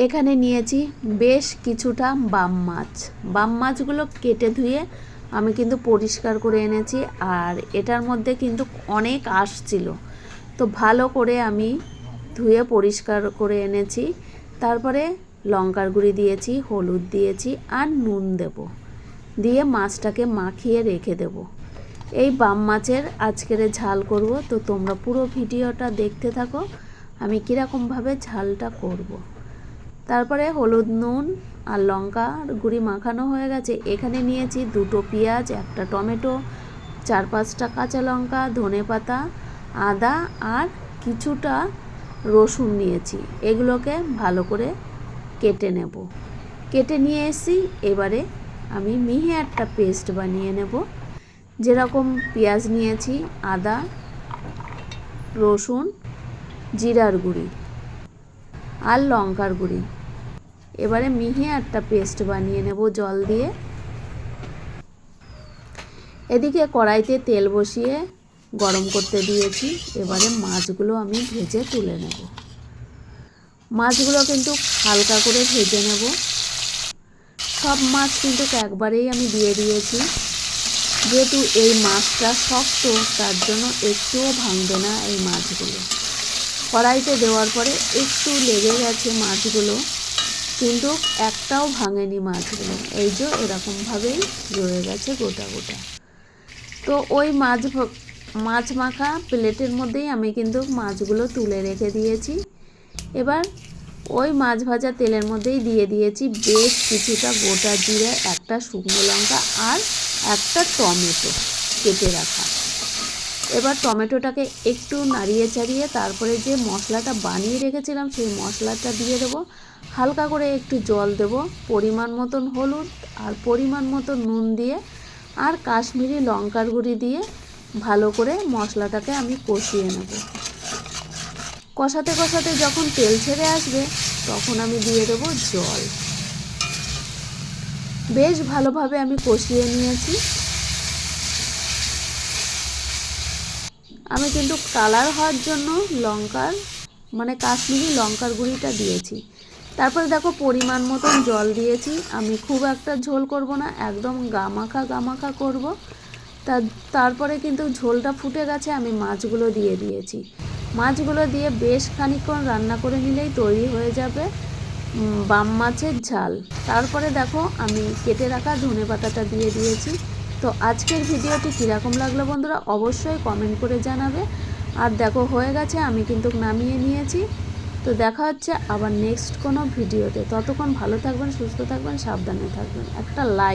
এখানে নিয়েছি বেশ কিছুটা বাম মাছ। বাম মাছগুলো কেটে ধুয়ে আমি কিন্তু পরিষ্কার করে এনেছি। আর এটার মধ্যে কিন্তু অনেক আঁশ ছিল, তো ভালো করে আমি ধুয়ে পরিষ্কার করে এনেছি। তারপরে লঙ্কার গুঁড়ি দিয়েছি, হলুদ দিয়েছি আর নুন দেব, দিয়ে মাছটাকে মাখিয়ে রেখে দেব। এই বাম মাছের আজকের ঝাল করব, তো তোমরা পুরো ভিডিওটা দেখতে থাকো আমি কীরকমভাবে ঝালটা করব। তারপরে হলুদ, নুন আর লঙ্কার গুঁড়ি মাখানো হয়ে গেছে। এখানে নিয়েছি 2টো পেঁয়াজ, 1টা টমেটো, 4-5টা কাঁচা লঙ্কা, ধনেপাতা, আদা আর কিছুটা রসুন নিয়েছি। এগুলোকে ভালো করে কেটে নেব। কেটে নিয়ে এসেছি। এবারে আমি মিহি একটা পেস্ট বানিয়ে নেব। যেরকম পেঁয়াজ নিয়েছি, আদা, রসুন, জিরার গুঁড়ি আর লঙ্কার গুঁড়ি, এবারে মিহি একটা পেস্ট বানিয়ে নেব জল দিয়ে। এদিকে কড়াইতে তেল বসিয়ে গরম করতে দিয়েছি। এবারে মাছগুলো আমি ভেজে তুলে নেব। মাছগুলো কিন্তু হালকা করে ভেজে নেব। সব মাছ কিন্তু একবারেই আমি দিয়ে দিয়েছি, যেহেতু এই মাছটা শক্ত, তার জন্য একটুও ভাঙবে না এই মাছগুলো। কড়াইতে দেওয়ার পরে একটু লেগে গেছে মাছগুলো, কিন্তু একটাও ভাঙেনি মাছগুলো। এই যে এরকমভাবেই রয়ে গেছে গোটা গোটা। তো ওই মাছ মাখা প্লেটের মধ্যেই আমি কিন্তু মাছগুলো তুলে রেখে দিয়েছি। এবার ওই মাছ ভাজা তেলের মধ্যেই দিয়ে দিয়েছি বেশ কিছুটা গোটা জিরে, 1টা শুকনো লঙ্কা আর 1টা টমেটো কেটে রাখা। এবার টমেটোটাকে একটু নাড়িয়ে চাড়িয়ে তারপরে যে মশলাটা বানিয়ে রেখেছিলাম সেই মশলাটা দিয়ে দেবো। হালকা করে একটু জল দেব, পরিমাণ মতন হলুদ আর পরিমাণ মতো নুন দিয়ে আর কাশ্মীরি লঙ্কার গুঁড়ি দিয়ে ভালো করে মশলাটাকে আমি কষিয়ে নেব। কষাতে কষাতে যখন তেল ছেড়ে আসবে তখন আমি দিয়ে দেব জল। বেশ ভালোভাবে আমি কষিয়ে নিয়েছি। আমি কিন্তু কালার হওয়ার জন্য কাশ্মীরি লঙ্কার গুঁড়িটা দিয়েছি। তারপরে দেখো পরিমাণ মতন জল দিয়েছি। আমি খুব একটা ঝোল করব না, একদম গামাখা করব। তারপরে কিন্তু ঝোলটা ফুটে গেছে, আমি মাছগুলো দিয়ে দিয়েছি। মাছগুলো দিয়ে বেশ খানিকক্ষণ রান্না করে নিলেই তৈরি হয়ে যাবে বাম মাছের ঝাল। তারপরে দেখো আমি কেটে রাখা ধনেপাতাটা দিয়ে দিয়েছি। তো আজকের ভিডিওটি কীরকম লাগলো বন্ধুরা অবশ্যই কমেন্ট করে জানাবে। আর দেখো হয়ে গেছে, আমি কিন্তু নামিয়ে নিয়েছি। তো দেখা হচ্ছে আবার নেক্সট কোনো ভিডিওতে। ততক্ষণ ভালো থাকবেন, সুস্থ থাকবেন, সাবধানে থাকবেন। একটা লাইক